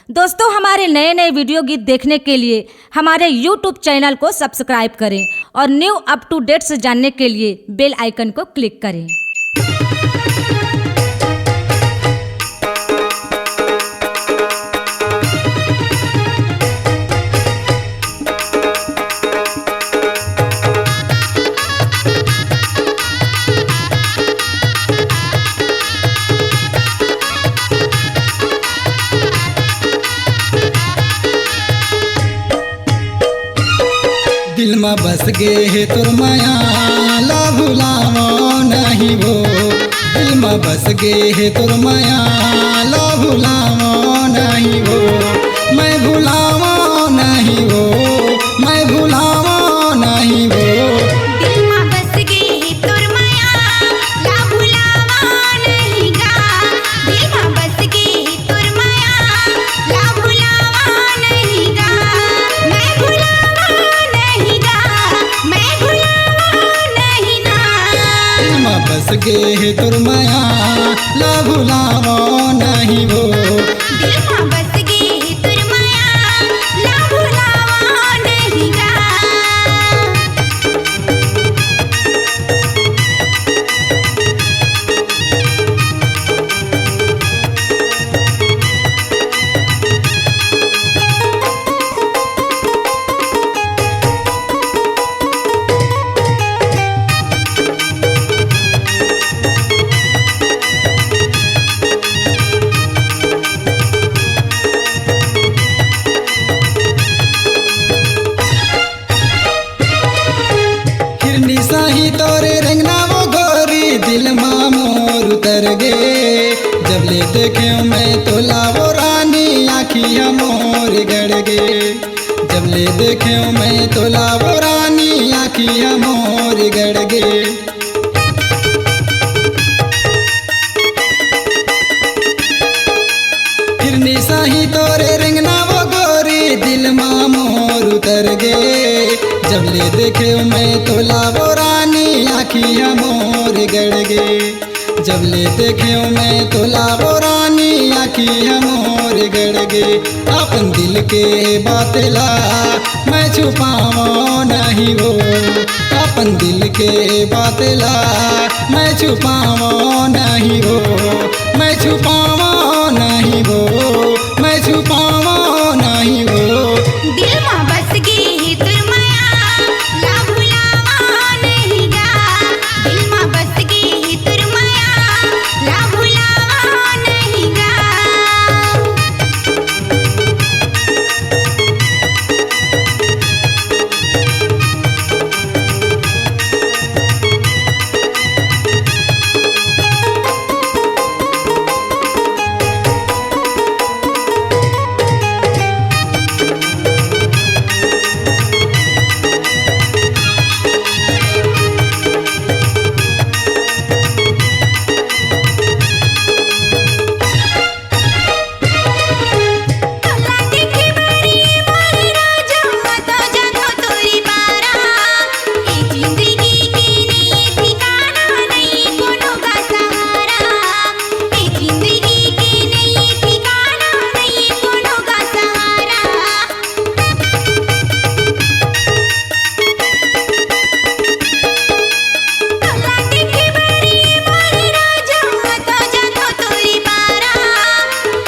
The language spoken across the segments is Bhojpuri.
दोस्तों, हमारे नए नए वीडियो गीत देखने के लिए हमारे YouTube चैनल को सब्सक्राइब करें और न्यू अप टू डेट्स जानने के लिए बेल आइकन को क्लिक करें। दिल में बस गे है तुर माया ला भुलावो नहीं वो। दिल में बस गे है तुर माया ला भुलावो नहीं वो। मैं भुलावो नहीं वो, मैं भुलावो नहीं वो। दिल में बस गे तुर माया ला भुलावा नहीं गा। दिल में बस गे तुर माया ला भुलावा नहीं गा। मैं भुलावा नहीं गा, मैं भुलावा नहीं ना। दिल में बस गे है तुर माया ला भुलावो नहीं वो। दिल में बस गे तुर माया ला भुलावा नहीं गा। हिरनी साही तोरे रंगना वो गोरी दिल माँ मोर उतर गे। जब ले देखे मैं तो लावो रानी आखियाँ मोर गड़ गे। जब ले देखे मैं तो लावो रानी आखियाँ मोर गड़ गे। हिरनी साही तोरे रंगना वो गोरी दिल माँ मोर उतर गे। जब ले देखे मैं तो लावो रानी आखियाँ मोर गड़ गे। जब ले देखे मैं तो लावो रानी आखियाँ मोर गड़ गे। अपन दिल के बात ला मैं छुपावो नहीं वो। अपन दिल के बात ला मैं छुपावो नहीं वो। मैं छुपावो नहीं वो, मैं छुपावो नहीं वो। दिल में बस गे तुर माया ला भुलावा नहीं गा। दिल में बस गे तुर माया ला भुलावा नहीं गा। कला देखी बरी मोर राजा तो जानो तोरी बारा। ए जिंदगी के नहीं ठिकाना नहीं कोनो का सहारा। ए जिंदगी के नहीं ठिकाना नहीं कोनो का सहारा। कला देखी बरी मोर राजा तो जानो तोरी बारा।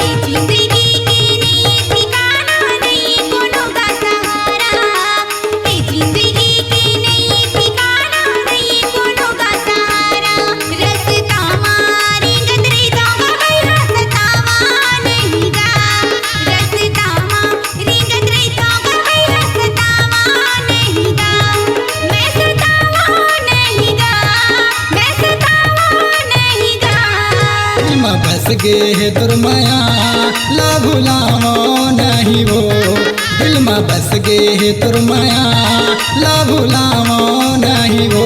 ए जिंदगी के नहीं ठिकाना नहीं कोनो का सहारा। ए जिंदगी के नहीं ठिकाना नहीं कोनो का सहारा। रस्ता मारे गदरी दोगा भाई रस्ता नहीं गा। रस्ता मारे गदरी दोगा भाई रस्ता नहीं गा। मैं सतावा नहीं गा, मैं सतावा नहीं गा। दिल में बस गे है तुर माया ला भुलावो नहीं वो। दिल में बस गे है तुर माया ला भुलावो नहीं वो।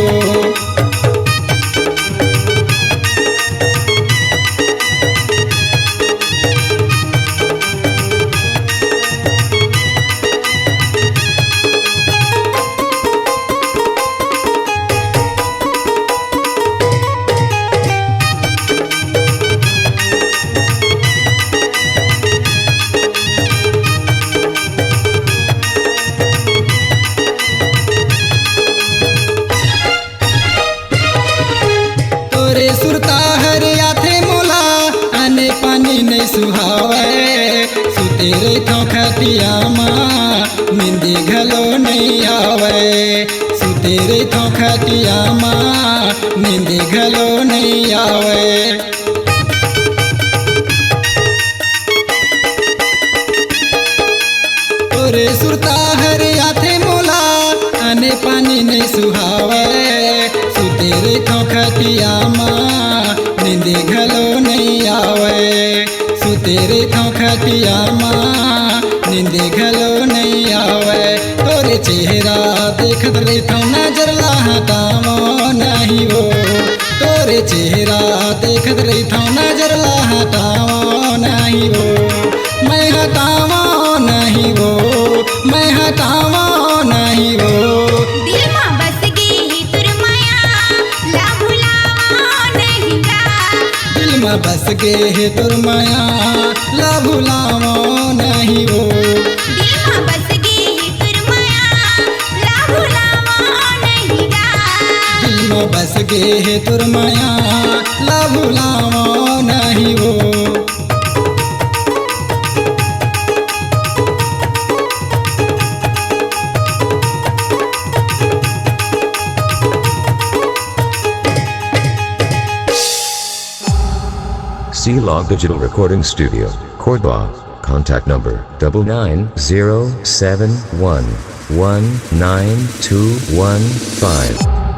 सुते रे थो खटिया माँ नींदी घलो नहीं आवे सुते रे थो खटिया माँ नींदी घलो नहीं आवे। तोरे सुरता हर आथे मोला आने पानी नहीं सुहावे सुते रे थो खटिया माँ नींदी घलो नहीं आवे सुते रे थो खटिया माँ नींदी घलो नहीं आवे। तोरे चेहरा देखत रे थो नजर ला हटावो नहीं वो तोरे चेहरा देखत रे थो नजर ला हटावो नहीं वो मैं हटावो नहीं वो मैं हटावो नहीं वो। दिल में बस गई तुर माया ला भुलावा नहीं गा दिल में बस गे है तुर माया ला भुलावो नहीं वो दिल में बस गई तुर माया ला भुलावा नहीं गा दिल में बस गे है तुर माया ला भुलावो नहीं वो। C-Log Digital Recording Studio, Cordoba. Contact number 99071192115.